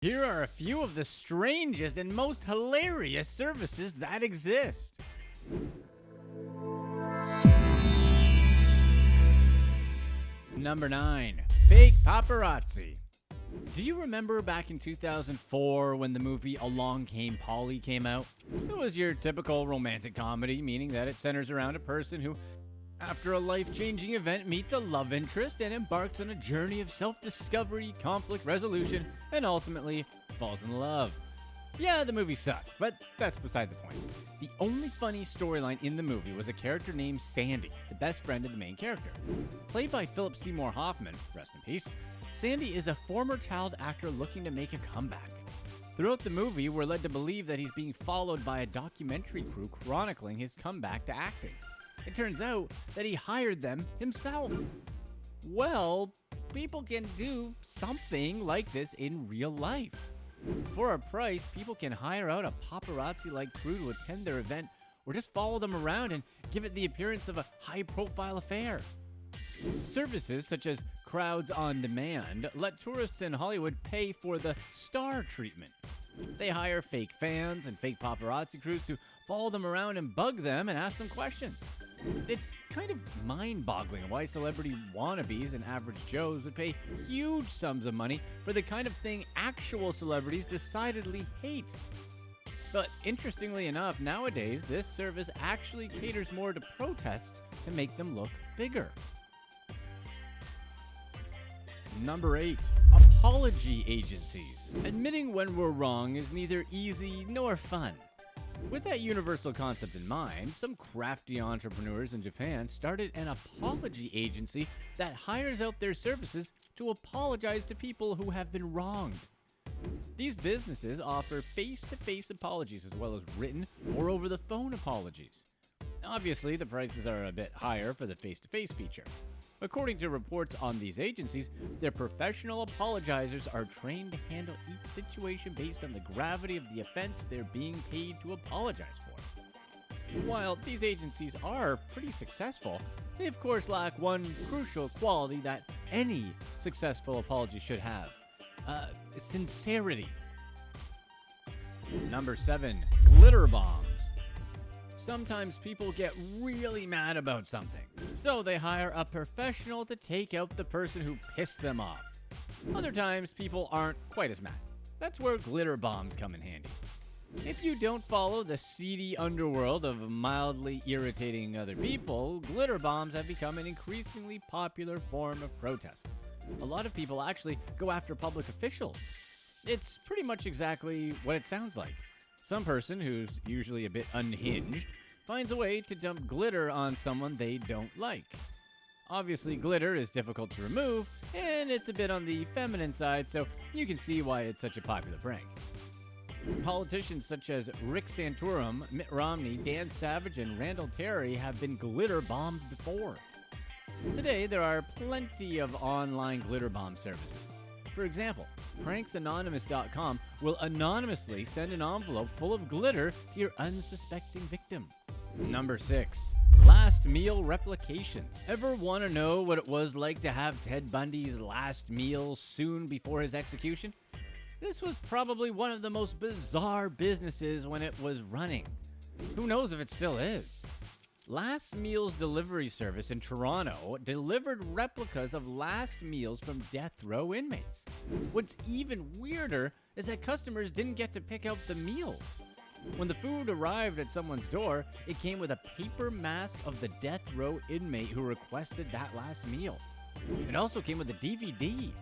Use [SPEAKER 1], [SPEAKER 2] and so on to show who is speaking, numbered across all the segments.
[SPEAKER 1] Here are a few of the strangest and most hilarious services that exist. Number 9. Fake paparazzi. Do you remember back in 2004 when the movie Along Came Polly came out? It was your typical romantic comedy, meaning that it centers around a person who, after a life-changing event, meets a love interest and embarks on a journey of self-discovery, conflict resolution, and ultimately falls in love. Yeah, the movie sucked, but that's beside the point. The only funny storyline in the movie was a character named Sandy, the best friend of the main character. Played by Philip Seymour Hoffman, rest in peace, Sandy is a former child actor looking to make a comeback. Throughout the movie, we're led to believe that he's being followed by a documentary crew chronicling his comeback to acting. It turns out that he hired them himself. Well, people can do something like this in real life. For a price, people can hire out a paparazzi-like crew to attend their event or just follow them around and give it the appearance of a high-profile affair. Services such as Crowds on Demand let tourists in Hollywood pay for the star treatment. They hire fake fans and fake paparazzi crews to follow them around and bug them and ask them questions. It's kind of mind-boggling why celebrity wannabes and average Joes would pay huge sums of money for the kind of thing actual celebrities decidedly hate. But interestingly enough, nowadays, this service actually caters more to protests to make them look bigger. Number 8. Apology agencies. Admitting when we're wrong is neither easy nor fun. With that universal concept in mind, some crafty entrepreneurs in Japan started an apology agency that hires out their services to apologize to people who have been wronged. These businesses offer face-to-face apologies as well as written or over-the-phone apologies. Obviously, the prices are a bit higher for the face-to-face feature. According to reports on these agencies, their professional apologizers are trained to handle each situation based on the gravity of the offense they're being paid to apologize for. While these agencies are pretty successful, they of course lack one crucial quality that any successful apology should have: sincerity. Number 7. Glitter bombs. Sometimes people get really mad about something, so they hire a professional to take out the person who pissed them off. Other times, people aren't quite as mad. That's where glitter bombs come in handy. If you don't follow the seedy underworld of mildly irritating other people, glitter bombs have become an increasingly popular form of protest. A lot of people actually go after public officials. It's pretty much exactly what it sounds like. Some person who's usually a bit unhinged finds a way to dump glitter on someone they don't like. Obviously, glitter is difficult to remove, and it's a bit on the feminine side, so you can see why it's such a popular prank. Politicians such as Rick Santorum, Mitt Romney, Dan Savage, and Randall Terry have been glitter bombed before. Today, there are plenty of online glitter bomb services. For example, pranksanonymous.com will anonymously send an envelope full of glitter to your unsuspecting victim. Number 6. Last meal replications. Ever want to know what it was like to have Ted Bundy's last meal soon before his execution? This was probably one of the most bizarre businesses when it was running. Who knows if it still is? Last Meal's delivery service in Toronto delivered replicas of last meals from death row inmates. What's even weirder is that customers didn't get to pick out the meals. When the food arrived at someone's door, it came with a paper mask of the death row inmate who requested that last meal. It also came with a DVD.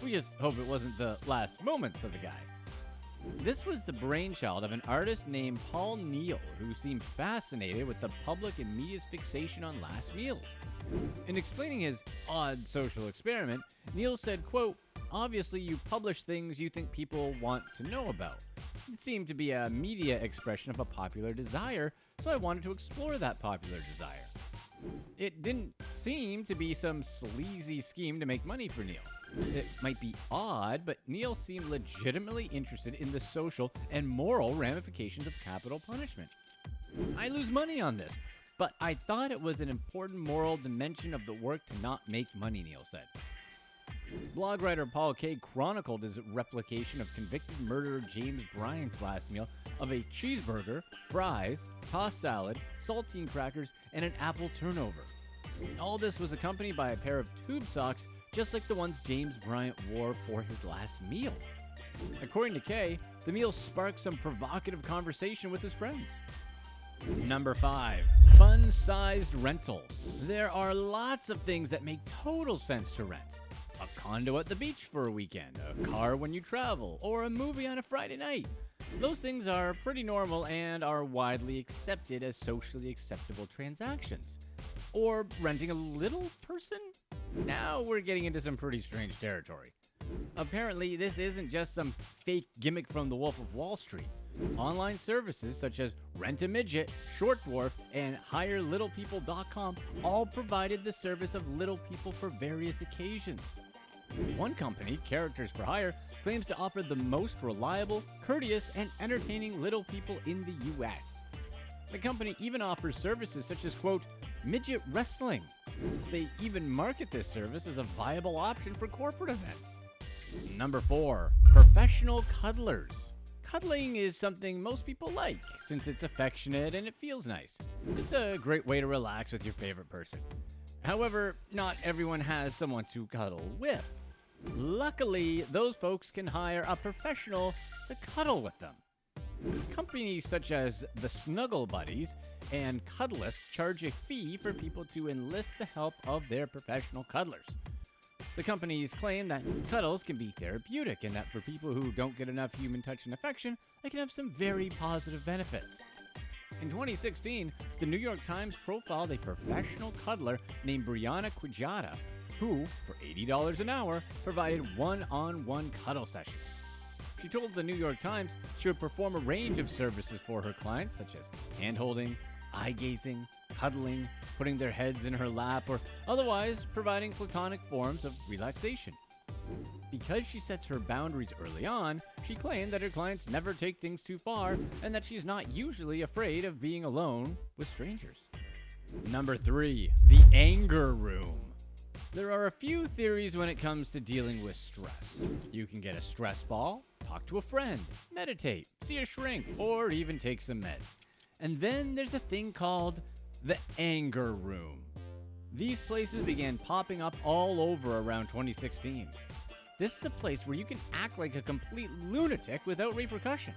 [SPEAKER 1] We just hope it wasn't the last moments of the guy. This was the brainchild of an artist named Paul Neal, who seemed fascinated with the public and media's fixation on last meals. In explaining his odd social experiment, Neal said, quote, "Obviously you publish things you think people want to know about. It seemed to be a media expression of a popular desire, so I wanted to explore that popular desire." It didn't seem to be some sleazy scheme to make money for Neal. It might be odd, but Neal seemed legitimately interested in the social and moral ramifications of capital punishment. "I lose money on this, but I thought it was an important moral dimension of the work to not make money," Neal said. Blog writer Paul Kaye chronicled his replication of convicted murderer James Bryant's last meal of a cheeseburger, fries, tossed salad, saltine crackers, and an apple turnover. All this was accompanied by a pair of tube socks just like the ones James Bryant wore for his last meal. According to Kaye, the meal sparked some provocative conversation with his friends. Number 5. Fun-sized rental. There are lots of things that make total sense to rent. A condo at the beach for a weekend, a car when you travel, or a movie on a Friday night. Those things are pretty normal and are widely accepted as socially acceptable transactions. Or renting a little person? Now we're getting into some pretty strange territory. Apparently, this isn't just some fake gimmick from the Wolf of Wall Street. Online services such as Rent a Midget, Short Dwarf, and HireLittlePeople.com all provided the service of little people for various occasions. One company, Characters for Hire, claims to offer the most reliable, courteous, and entertaining little people in the U.S. The company even offers services such as, quote, midget wrestling. They even market this service as a viable option for corporate events. Number 4. Professional cuddlers. Cuddling is something most people like, since it's affectionate and it feels nice. It's a great way to relax with your favorite person. However, not everyone has someone to cuddle with. Luckily, those folks can hire a professional to cuddle with them. Companies such as the Snuggle Buddies and CUDDLERS charge a fee for people to enlist the help of their professional cuddlers. The companies claim that cuddles can be therapeutic and that for people who don't get enough human touch and affection, it can have some very positive benefits. In 2016, the New York Times profiled a professional cuddler named Brianna Quijada, who, for $80 an hour, provided one-on-one cuddle sessions. She told the New York Times she would perform a range of services for her clients, such as hand-holding, eye-gazing, cuddling, putting their heads in her lap, or otherwise providing platonic forms of relaxation. Because she sets her boundaries early on, she claimed that her clients never take things too far and that she's not usually afraid of being alone with strangers. Number 3. The anger room. There are a few theories when it comes to dealing with stress. You can get a stress ball, talk to a friend, meditate, see a shrink, or even take some meds. And then there's a thing called the anger room. These places began popping up all over around 2016. This is a place where you can act like a complete lunatic without repercussion.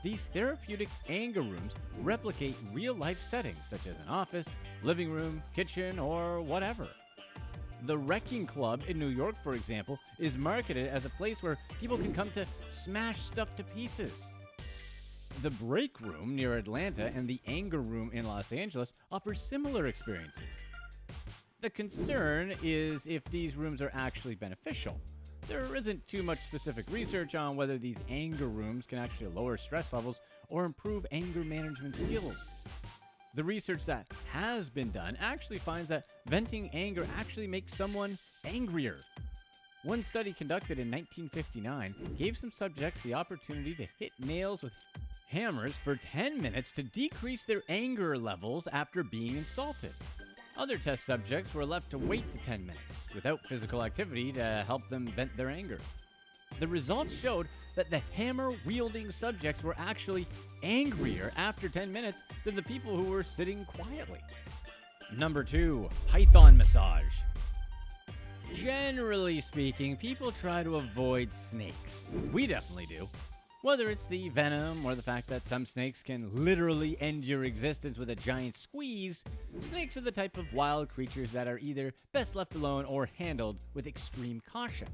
[SPEAKER 1] These therapeutic anger rooms replicate real-life settings such as an office, living room, kitchen, or whatever. The Wrecking Club in New York, for example, is marketed as a place where people can come to smash stuff to pieces. The Break Room near Atlanta and the Anger Room in Los Angeles offer similar experiences. The concern is if these rooms are actually beneficial. There isn't too much specific research on whether these anger rooms can actually lower stress levels or improve anger management skills. The research that has been done actually finds that venting anger actually makes someone angrier. One study conducted in 1959 gave some subjects the opportunity to hit nails with hammers for 10 minutes to decrease their anger levels after being insulted. Other test subjects were left to wait the 10 minutes without physical activity to help them vent their anger. The results showed that the hammer-wielding subjects were actually angrier after 10 minutes than the people who were sitting quietly. Number 2, Python massage. Generally speaking, people try to avoid snakes. We definitely do. Whether it's the venom or the fact that some snakes can literally end your existence with a giant squeeze, snakes are the type of wild creatures that are either best left alone or handled with extreme caution.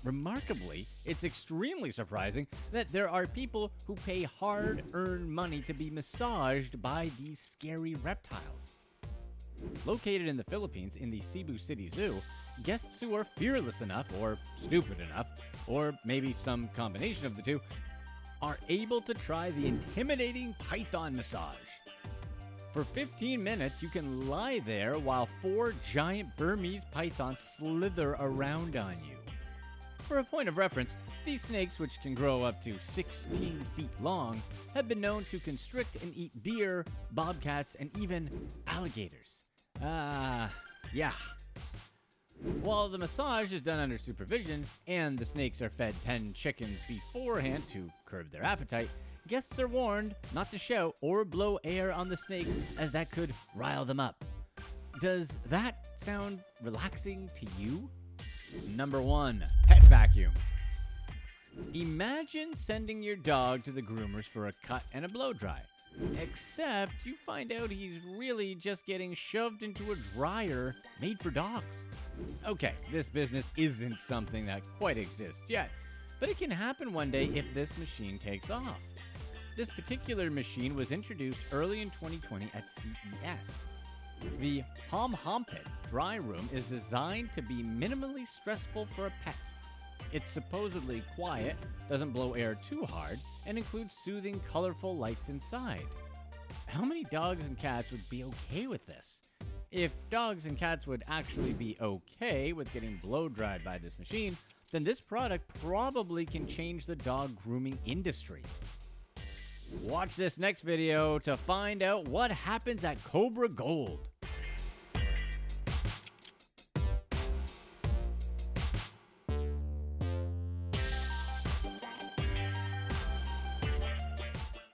[SPEAKER 1] Remarkably, it's extremely surprising that there are people who pay hard-earned money to be massaged by these scary reptiles. Located in the Philippines in the Cebu City Zoo, guests who are fearless enough, or stupid enough, or maybe some combination of the two, are able to try the intimidating python massage. For 15 minutes, you can lie there while 4 giant Burmese pythons slither around on you. For a point of reference, these snakes, which can grow up to 16 feet long, have been known to constrict and eat deer, bobcats, and even alligators. Yeah. While the massage is done under supervision and the snakes are fed 10 chickens beforehand to curb their appetite, guests are warned not to shout or blow air on the snakes as that could rile them up. Does that sound relaxing to you? Number 1. Pet vacuum. Imagine sending your dog to the groomers for a cut and a blow dry. Except you find out he's really just getting shoved into a dryer made for dogs. Okay, this business isn't something that quite exists yet, but it can happen one day if this machine takes off. This particular machine was introduced early in 2020 at CES. The Pet dry room is designed to be minimally stressful for a pet. It's supposedly quiet, doesn't blow air too hard, and includes soothing, colorful lights inside. How many dogs and cats would be okay with this? If dogs and cats would actually be okay with getting blow dried by this machine, then this product probably can change the dog grooming industry. Watch this next video to find out what happens at Cobra Gold.